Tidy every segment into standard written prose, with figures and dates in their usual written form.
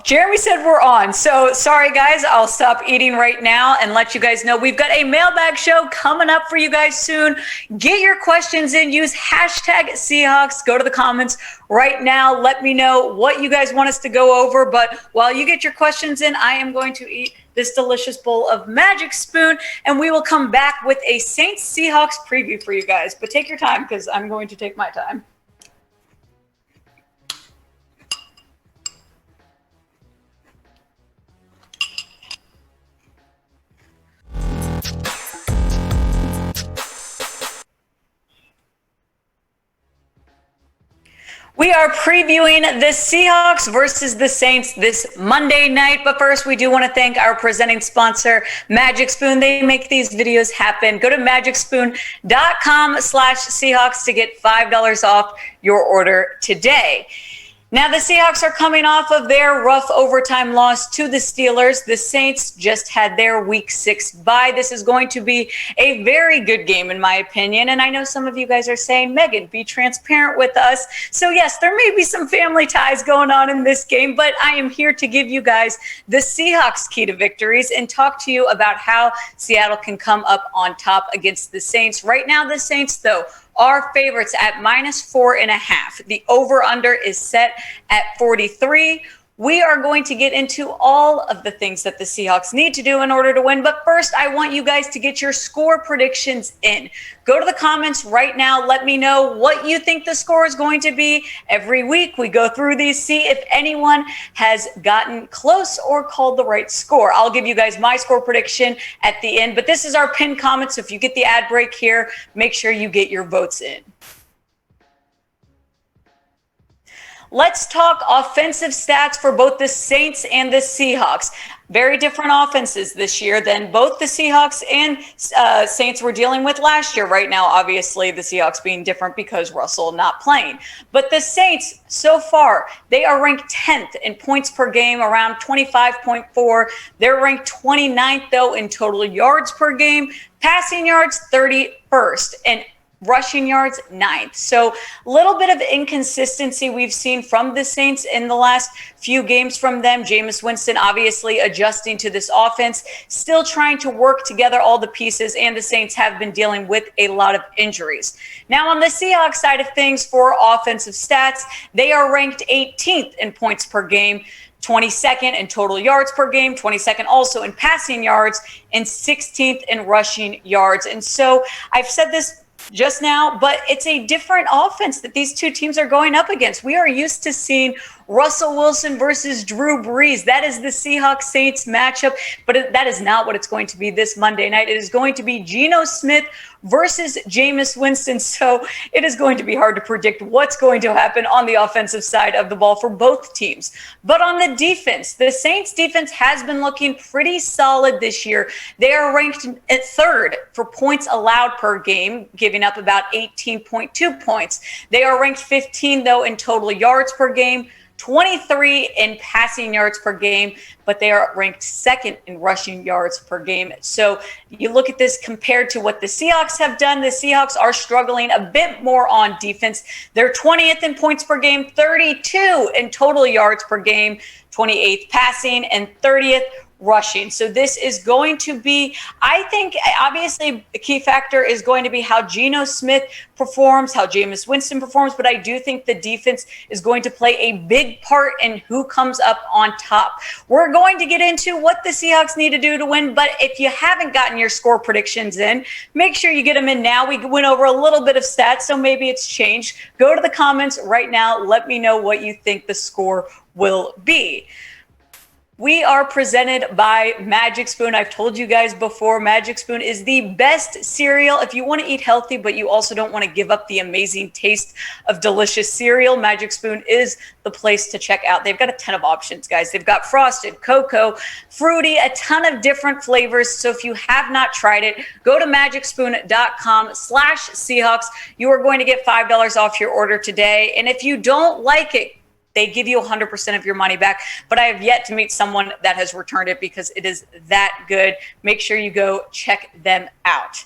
Jeremy said we're on. So sorry, guys. I'll stop eating right now and let you guys know we've got a mailbag show coming up for you guys soon. Get your questions in. Use hashtag Seahawks. Go to the comments right now. Let me know what you guys want us to go over. But while you get your questions in, I am going to eat this delicious bowl of Magic Spoon, and we will come back with a Saints-Seahawks preview for you guys. But take your time because I'm going to take my time. We are previewing the Seahawks versus the Saints this Monday night. But first, we do want to thank our presenting sponsor, Magic Spoon. They make these videos happen. Go to magicspoon.com/Seahawks to get $5 off your order today. Now, the Seahawks are coming off of their rough overtime loss to the Steelers. The Saints just had their Week 6 bye. This is going to be a very good game, in my opinion. And I know some of you guys are saying, Megan, be transparent with us. So, yes, there may be some family ties going on in this game, but I am here to give you guys the Seahawks key to victories and talk to you about how Seattle can come up on top against the Saints. Right now, the Saints, though, are favorites at -4.5. The over-under is set at 43. We are going to get into all of the things that the Seahawks need to do in order to win. But first, I want you guys to get your score predictions in. Go to the comments right now. Let me know what you think the score is going to be. Every week, we go through these, see if anyone has gotten close or called the right score. I'll give you guys my score prediction at the end. But this is our pinned comment, so if you get the ad break here, make sure you get your votes in. Let's talk offensive stats for both the Saints and the Seahawks. Very different offenses this year than both the Seahawks and Saints were dealing with last year. Right now, obviously, the Seahawks being different because Russell not playing. But the Saints, so far, they are ranked 10th in points per game, around 25.4. They're ranked 29th, though, in total yards per game. Passing yards, 31st. And rushing yards, 9th. So a little bit of inconsistency we've seen from the Saints in the last few games from them. Jameis Winston obviously adjusting to this offense, still trying to work together all the pieces, and the Saints have been dealing with a lot of injuries. Now on the Seahawks side of things for offensive stats, they are ranked 18th in points per game, 22nd in total yards per game, 22nd also in passing yards, and 16th in rushing yards. And so I've said this just now, but it's a different offense that these two teams are going up against. We are used to seeing Russell Wilson versus Drew Brees. That is the Seahawks-Saints matchup, but that is not what it's going to be this Monday night. It is going to be Geno Smith versus Jameis Winston, so it is going to be hard to predict what's going to happen on the offensive side of the ball for both teams. But on the defense, the Saints defense has been looking pretty solid this year. They are ranked at 3rd for points allowed per game, giving up about 18.2 points. They are ranked 15, though, in total yards per game, 23 in passing yards per game, but they are ranked 2nd in rushing yards per game. So you look at this compared to what the Seahawks have done. The Seahawks are struggling a bit more on defense. They're 20th in points per game, 32 in total yards per game, 28th passing, and 30th rushing. So this is going to be, I think, obviously a key factor is going to be how Geno Smith performs, how Jameis Winston performs, but I do think the defense is going to play a big part in who comes up on top. We're going to get into what the Seahawks need to do to win, but if you haven't gotten your score predictions in, make sure you get them in now. We went over a little bit of stats, so maybe it's changed. Go to the comments right now. Let me know what you think the score will be. We are presented by Magic Spoon. I've told you guys before, Magic Spoon is the best cereal if you want to eat healthy, but you also don't want to give up the amazing taste of delicious cereal. Magic Spoon is the place to check out. They've got a ton of options, guys. They've got frosted, cocoa, fruity, a ton of different flavors. So if you have not tried it, go to magicspoon.com/Seahawks. You are going to get $5 off your order today. And if you don't like it, they give you 100% of your money back, but I have yet to meet someone that has returned it because it is that good. Make sure you go check them out.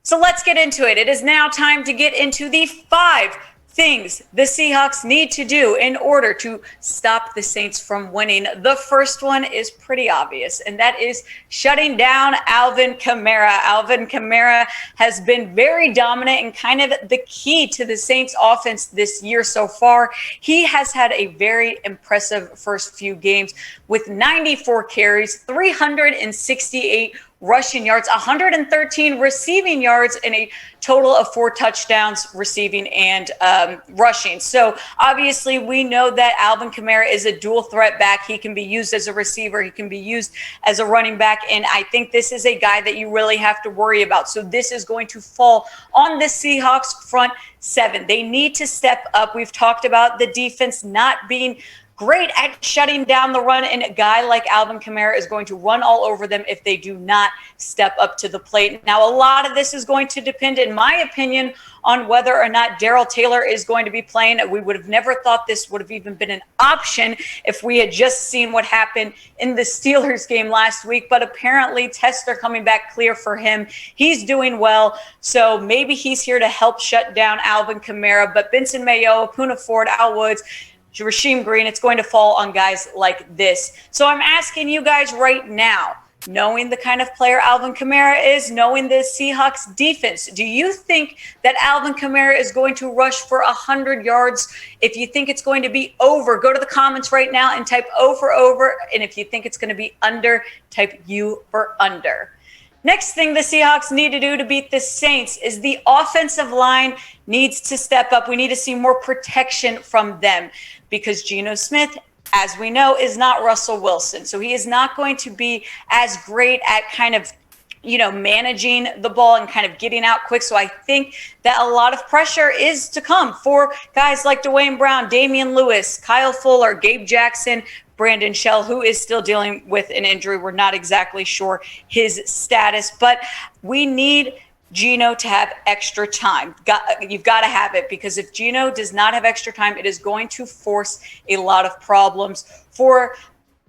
So let's get into it. It is now time to get into the 5 things the Seahawks need to do in order to stop the Saints from winning. The first one is pretty obvious, and that is shutting down Alvin Kamara. Alvin Kamara has been very dominant and kind of the key to the Saints offense this year so far. He has had a very impressive first few games with 94 carries, 368 rushing yards, 113 receiving yards, and a total of 4 touchdowns receiving and rushing. So obviously we know that Alvin Kamara is a dual threat back. He can be used as a receiver. He can be used as a running back. And I think this is a guy that you really have to worry about. So this is going to fall on the Seahawks front seven. They need to step up. We've talked about the defense not being great at shutting down the run, and a guy like Alvin Kamara is going to run all over them if they do not step up to the plate. Now, a lot of this is going to depend, in my opinion, on whether or not Darrell Taylor is going to be playing. We would have never thought this would have even been an option if we had just seen what happened in the Steelers game last week, but apparently tests are coming back clear for him. He's doing well, so maybe he's here to help shut down Alvin Kamara, but Benson Mayo, Poona Ford, Al Woods, Rasheem Green, it's going to fall on guys like this. So I'm asking you guys right now, knowing the kind of player Alvin Kamara is, knowing the Seahawks defense, do you think that Alvin Kamara is going to rush for 100 yards? If you think it's going to be over, go to the comments right now and type O for over. And if you think it's going to be under, type U for under. Next thing the Seahawks need to do to beat the Saints is the offensive line needs to step up. We need to see more protection from them because Geno Smith, as we know, is not Russell Wilson. So he is not going to be as great at kind of, managing the ball and kind of getting out quick. So I think that a lot of pressure is to come for guys like Dwayne Brown, Damian Lewis, Kyle Fuller, Gabe Jackson, Brandon Shell, who is still dealing with an injury. We're not exactly sure his status, but we need Geno to have extra time. You've got to have it, because if Geno does not have extra time, it is going to force a lot of problems for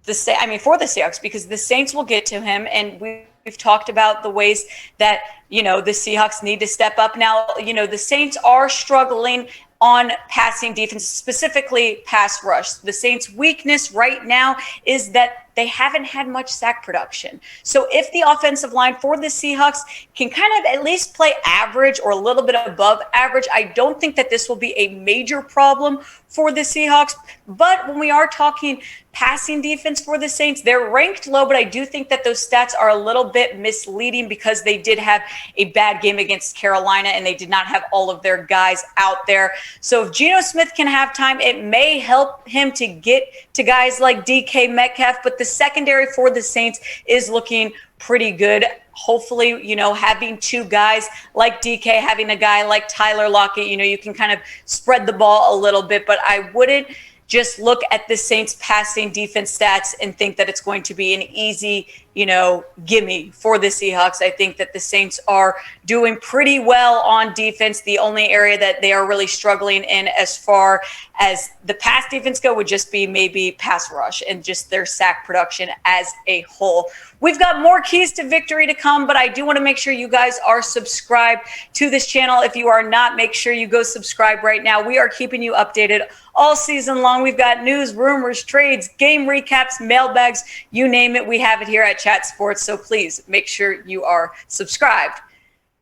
the Seahawks, because the Saints will get to him, and we've talked about the ways that, the Seahawks need to step up. Now, the Saints are struggling on passing defense, specifically pass rush. The Saints' weakness right now is that they haven't had much sack production. So if the offensive line for the Seahawks can kind of at least play average or a little bit above average, I don't think that this will be a major problem for the Seahawks. But when we are talking passing defense for the Saints, they're ranked low, but I do think that those stats are a little bit misleading because they did have a bad game against Carolina and they did not have all of their guys out there. So if Geno Smith can have time, it may help him to get to guys like DK Metcalf, but the secondary for the Saints is looking pretty good. Hopefully, having two guys like DK, having a guy like Tyler Lockett, you can kind of spread the ball a little bit, but I wouldn't just look at the Saints passing defense stats and think that it's going to be an easy, gimme for the Seahawks. I think that the Saints are doing pretty well on defense. The only area that they are really struggling in as far as the pass defense go would just be maybe pass rush and just their sack production as a whole. We've got more keys to victory to come, but I do want to make sure you guys are subscribed to this channel. If you are not, make sure you go subscribe right now. We are keeping you updated all season long. We've got news, rumors, trades, game recaps, mailbags, you name it. We have it here at Chat Sports, so please make sure you are subscribed.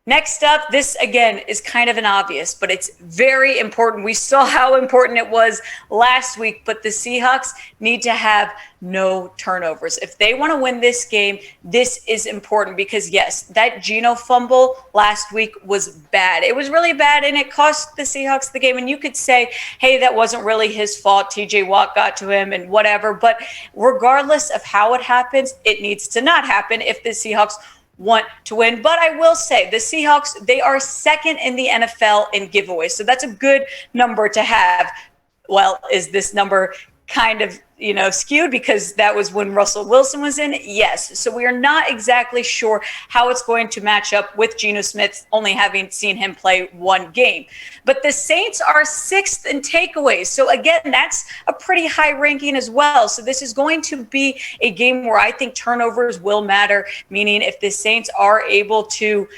Next up, this again is kind of an obvious, but it's very important. We saw how important it was last week, but the Seahawks need to have no turnovers. If they want to win this game, this is important because, yes, that Geno fumble last week was bad. It was really bad, and it cost the Seahawks the game. And you could say, hey, that wasn't really his fault. TJ Watt got to him and whatever. But regardless of how it happens, it needs to not happen if the Seahawks want to win. But I will say the Seahawks, they are second in the NFL in giveaways. So that's a good number to have. Well, is this number kind of, skewed because that was when Russell Wilson was in? Yes. So we are not exactly sure how it's going to match up with Geno Smith, only having seen him play one game. But the Saints are 6th in takeaways. So again, that's a pretty high ranking as well. So this is going to be a game where I think turnovers will matter, meaning if the Saints are able to,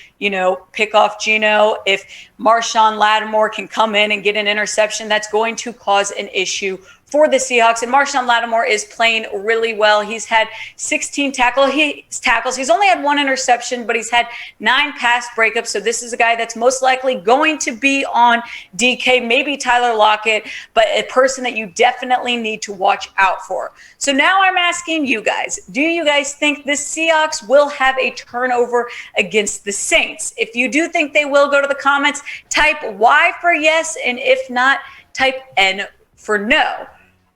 pick off Geno, if Marshawn Lattimore can come in and get an interception, that's going to cause an issue for the Seahawks. And Marshawn Lattimore is playing really well. He's had 16 tackles. He's only had 1 interception, but he's had 9 pass breakups. So this is a guy that's most likely going to be on DK, maybe Tyler Lockett, but a person that you definitely need to watch out for. So now I'm asking you guys, do you guys think the Seahawks will have a turnover against the Saints? If you do think they will, go to the comments, type Y for yes, and if not, type N for no.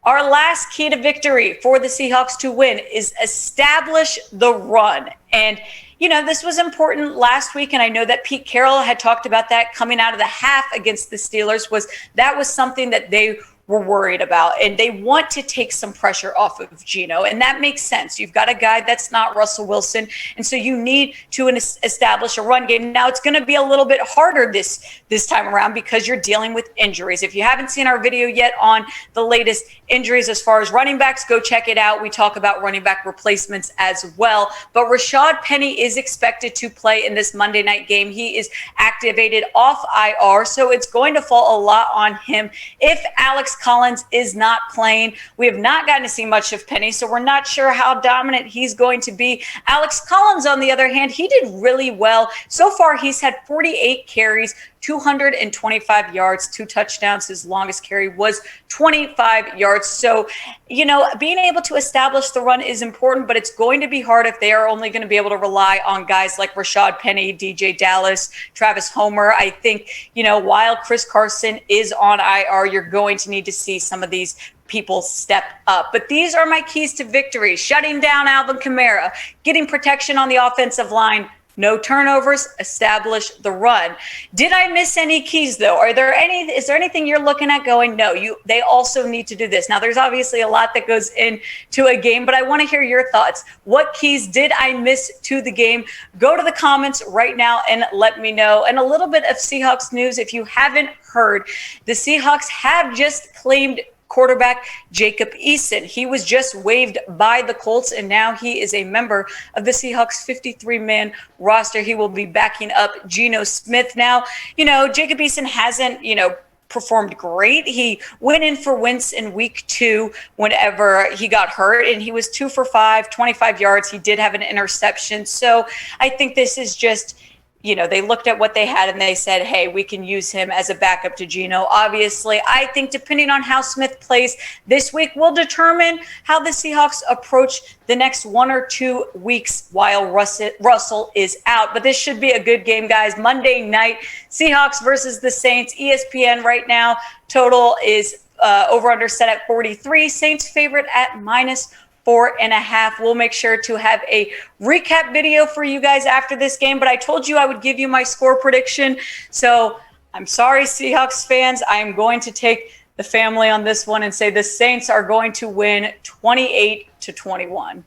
Our last key to victory for the Seahawks to win is establish the run. And, this was important last week, and I know that Pete Carroll had talked about that coming out of the half against the Steelers, that was something that they were worried about, and they want to take some pressure off of Geno, and that makes sense. You've got a guy that's not Russell Wilson, and so you need to establish a run game. Now, it's going to be a little bit harder this time around because you're dealing with injuries. If you haven't seen our video yet on the latest injuries as far as running backs, go check it out. We talk about running back replacements as well, but Rashad Penny is expected to play in this Monday night game. He is activated off IR, so it's going to fall a lot on him. If Alex Collins is not playing, we have not gotten to see much of Penny, so we're not sure how dominant he's going to be. Alex Collins, on the other hand, he did really well. So far, he's had 48 carries, 225 yards, 2 touchdowns. His longest carry was 25 yards. So, being able to establish the run is important, but it's going to be hard if they are only going to be able to rely on guys like Rashad Penny, DJ Dallas, Travis Homer. I think, while Chris Carson is on IR, you're going to need to see some of these people step up. But these are my keys to victory: shutting down Alvin Kamara, getting protection on the offensive line, no turnovers, establish the run. Did I miss any keys though? Is there anything you're looking at going, no, they also need to do this? Now, there's obviously a lot that goes into a game, but I want to hear your thoughts. What keys did I miss to the game? Go to the comments right now and let me know. And a little bit of Seahawks news. If you haven't heard, the Seahawks have just claimed quarterback Jacob Eason. He was just waived by the Colts, and now he is a member of the Seahawks 53-man roster. He will be backing up Geno Smith. Now, Jacob Eason hasn't, performed great. He went in for Wentz in week 2 whenever he got hurt, and he was 2 for 5, 25 yards. He did have an interception. So I think this is just, they looked at what they had and they said, hey, we can use him as a backup to Geno. Obviously, I think depending on how Smith plays this week will determine how the Seahawks approach the next 1 or 2 weeks while Russell is out. But this should be a good game, guys. Monday night, Seahawks versus the Saints. ESPN right now, total is over-under set at 43. Saints favorite at -4.5. We'll make sure to have a recap video for you guys after this game, but I told you I would give you my score prediction. So I'm sorry, Seahawks fans. I'm going to take the family on this one and say the Saints are going to win 28-21.